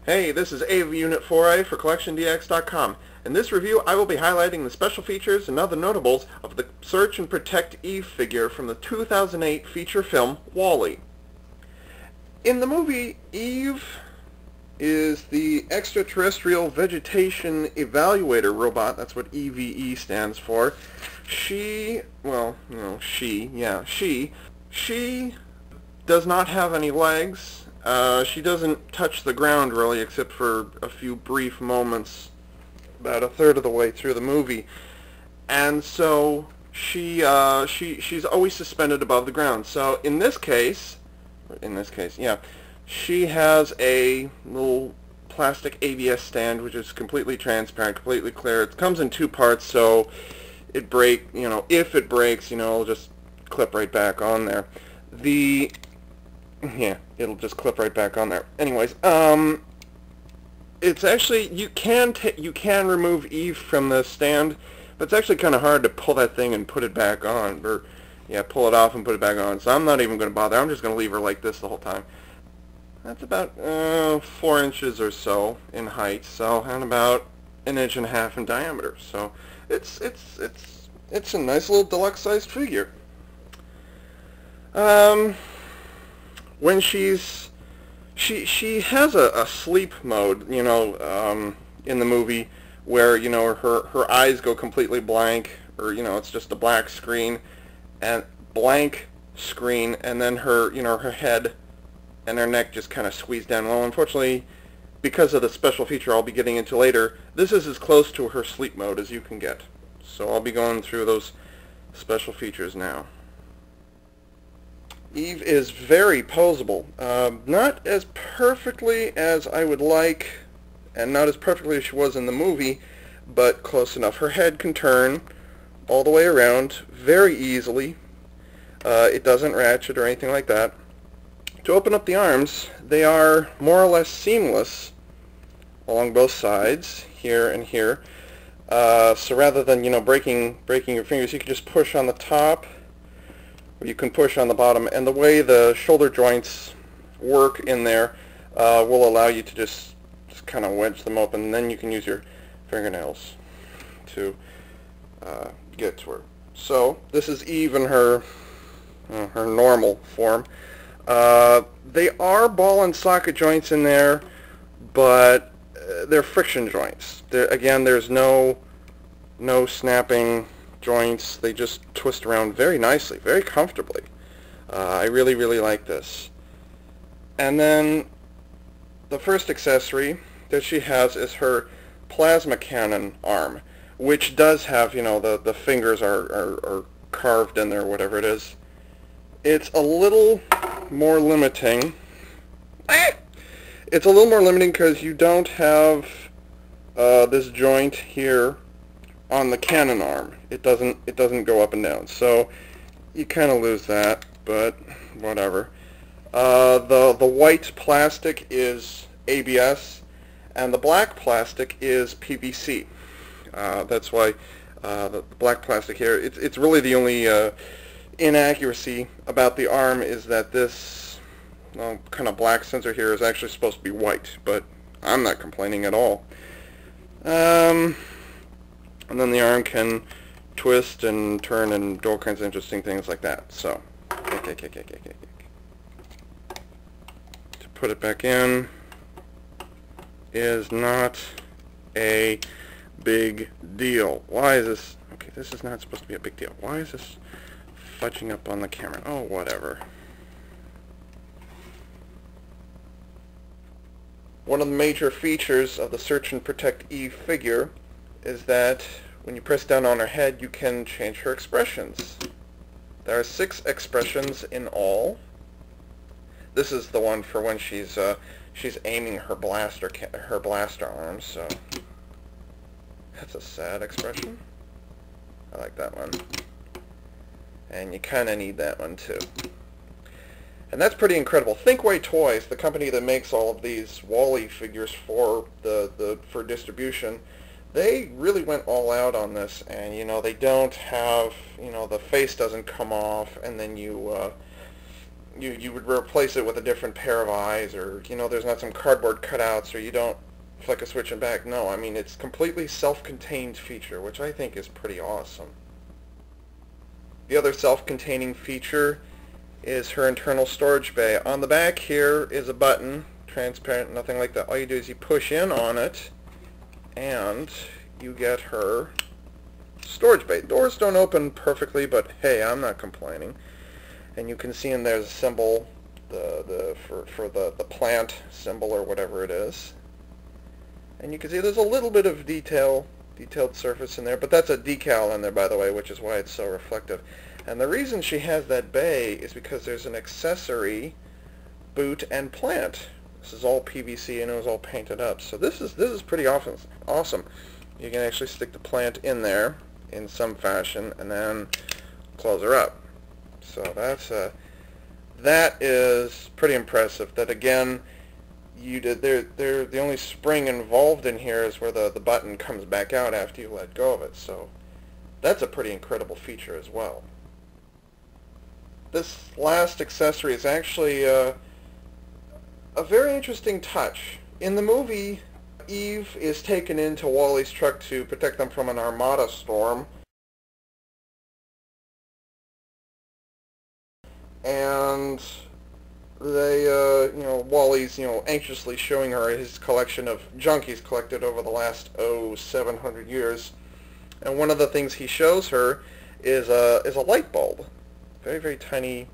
Hey, this is AV Unit 4A for CollectionDX.com. In this review, I will be highlighting the special features and other notables of the Search and Protect Eve figure from the 2008 feature film WALL-E. In the movie, Eve is the Extraterrestrial Vegetation Evaluator Robot. That's what EVE stands for. She does not have any legs. She doesn't touch the ground really, except for a few brief moments about a third of the way through the movie. And so she's always suspended above the ground. So in this case, she has a little plastic ABS stand which is completely transparent, completely clear. It comes in two parts, so if it breaks, it'll just clip right back on there. It'll just clip right back on there. Anyways, it's actually, you can remove Eve from the stand, but it's actually kind of hard to pull that thing and put it back on, pull it off and put it back on. So I'm not even going to bother. I'm just going to leave her like this the whole time. That's about 4 inches or so in height, and about 1.5 inches in diameter. So it's a nice little deluxe-sized figure. When she has a sleep mode, in the movie where, her eyes go completely blank, or, it's just a black screen, and blank screen, and then her, her head and her neck just kind of squeezed down. Well, unfortunately, because of the special feature I'll be getting into later, this is as close to her sleep mode as you can get. So I'll be going through those special features now. Eve is very posable. Not as perfectly as I would like, and not as perfectly as she was in the movie, but close enough. Her head can turn all the way around very easily. It doesn't ratchet or anything like that. To open up the arms, they are more or less seamless along both sides, here and here. So rather than, breaking your fingers, you can just push on the top, or you can push on the bottom, and the way the shoulder joints work in there will allow you to just kind of wedge them open, and then you can use your fingernails to get to her. So this is Eve in her normal form. They are ball and socket joints in there, but they're friction joints. There's no snapping joints. They just twist around very nicely, very comfortably. I really, really like this. And then the first accessory that she has is her plasma cannon arm, which does have, the fingers are carved in there, whatever it is. It's a little more limiting. It's a little more limiting because you don't have this joint here on the cannon arm. It doesn't go up and down, so you kind of lose that, but whatever. The white plastic is ABS, and the black plastic is PVC. That's why the black plastic here. It's really the only inaccuracy about the arm is that this kind of black sensor here is actually supposed to be white, but I'm not complaining at all. And then the arm can twist and turn and do all kinds of interesting things like that. So, to put it back in is not a big deal. Why is this? Okay, this is not supposed to be a big deal. Why is this fudging up on the camera? Oh, whatever. One of the major features of the Search and Protect Eve figure is that when you press down on her head, you can change her expressions. There are 6 expressions in all. This is the one for when she's aiming her blaster arm. So that's a sad expression. I like that one. And you kind of need that one too. And that's pretty incredible. Thinkway Toys, the company that makes all of these WALL-E figures for distribution, they really went all out on this. And they don't have, the face doesn't come off, and then you you would replace it with a different pair of eyes, or there's not some cardboard cutouts, or you don't flick a switch and back. No, I mean it's completely self-contained feature, which I think is pretty awesome. The other self-containing feature is her internal storage bay. On the back here is a button, transparent, nothing like that. All you do is you push in on it and you get her storage bay. Doors don't open perfectly, but hey, I'm not complaining. And you can see in there's a symbol, for the plant symbol or whatever it is. And you can see there's a little bit of detailed surface in there, but that's a decal in there, by the way, which is why it's so reflective. And the reason she has that bay is because there's an accessory boot and plant. This is all PVC and it was all painted up. So this is pretty awesome. You can actually stick the plant in there in some fashion and then close her up. So that is pretty impressive. That again, the only spring involved in here is where the button comes back out after you let go of it. So that's a pretty incredible feature as well. This last accessory is actually a very interesting touch. In the movie, Eve is taken into Wally's truck to protect them from an armada storm. And they, Wally's, anxiously showing her his collection of junk he's collected over the last, 700 years. And one of the things he shows her is a light bulb. Very, very tiny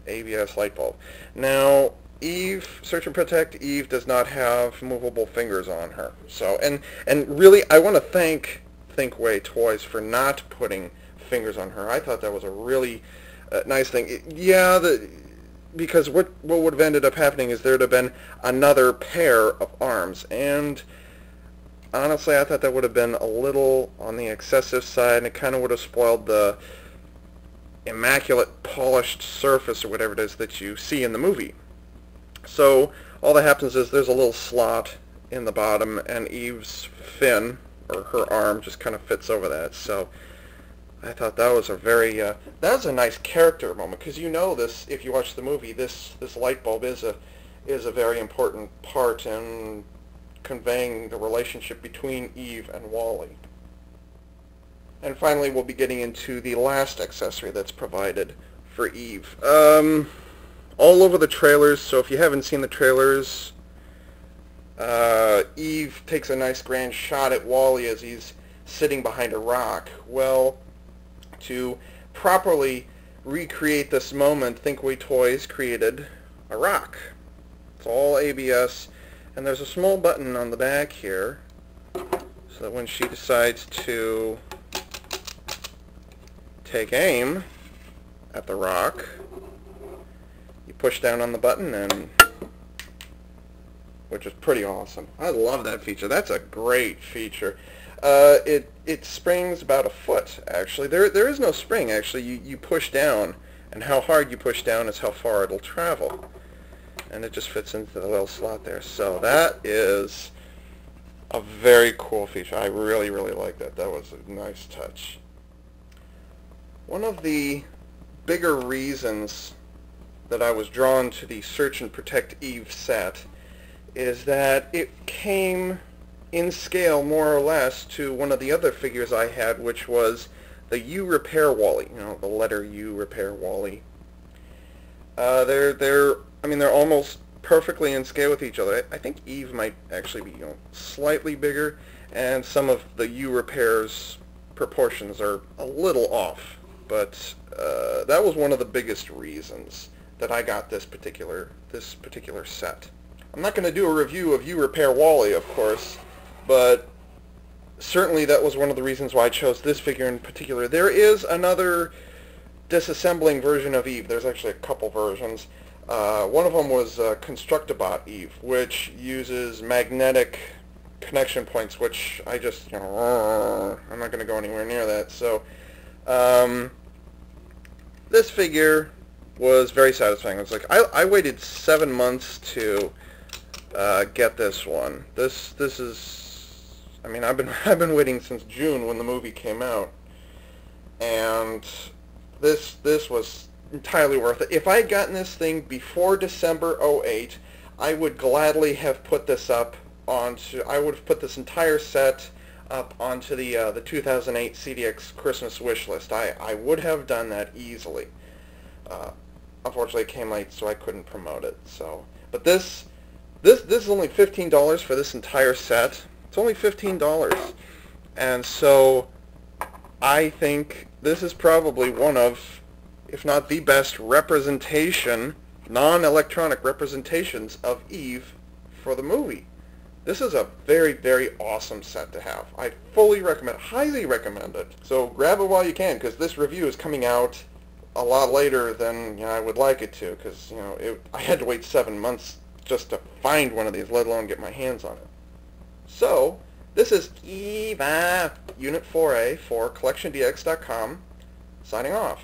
ABS light bulb. Now, Eve, Search and Protect Eve does not have movable fingers on her. So, and really, I want to thank Thinkway Toys for not putting fingers on her. I thought that was a really nice thing. Because what would have ended up happening is there would have been another pair of arms, and honestly, I thought that would have been a little on the excessive side, and it kind of would have spoiled the immaculate polished surface or whatever it is that you see in the movie. So all that happens is there's a little slot in the bottom, and Eve's fin, or her arm, just kind of fits over that. So I thought that was that was a nice character moment, because this, if you watch the movie, this light bulb is a very important part in conveying the relationship between Eve and Wally. And finally, we'll be getting into the last accessory that's provided for Eve. All over the trailers, so if you haven't seen the trailers, Eve takes a nice grand shot at Wally as he's sitting behind a rock. Well, to properly recreate this moment, Thinkway Toys created a rock. It's all ABS, and there's a small button on the back here, so that when she decides to take aim at the rock, you push down on the button, and which is pretty awesome. I love that feature. That's a great feature. It springs about a foot, actually. There is no spring, actually. You push down, and how hard you push down is how far it'll travel. And it just fits into the little slot there. So that is a very cool feature. I really, really like that. That was a nice touch. One of the bigger reasons that I was drawn to the Search and Protect Eve set is that it came in scale more or less to one of the other figures I had, which was the U Repair Wally. The letter U Repair Wally. They're almost perfectly in scale with each other. I think Eve might actually be slightly bigger, and some of the U Repair's proportions are a little off. But that was one of the biggest reasons that I got this particular set. I'm not going to do a review of U Repair Wally, of course, but certainly that was one of the reasons why I chose this figure in particular. There is another disassembling version of Eve. There's actually a couple versions. One of them was Constructabot Eve, which uses magnetic connection points, which I just, I'm not going to go anywhere near that. So this figure was very satisfying. It's like I waited 7 months to get this one. This is, I've been waiting since June when the movie came out, and this was entirely worth it. If I had gotten this thing before December '08, I would gladly have put this up onto, I would have put this entire set up onto the 2008 CDX Christmas wish list. I would have done that easily. Unfortunately, it came late, so I couldn't promote it. So, but this is only $15 for this entire set. It's only $15, and so I think this is probably one of, if not the best representation, non-electronic representations of Eve for the movie. This is a very, very awesome set to have. I fully recommend, highly recommend it. So grab it while you can, because this review is coming out a lot later than I would like it to, because I had to wait 7 months just to find one of these, let alone get my hands on it. So this is Eva Unit 4A for CollectionDX.com, signing off.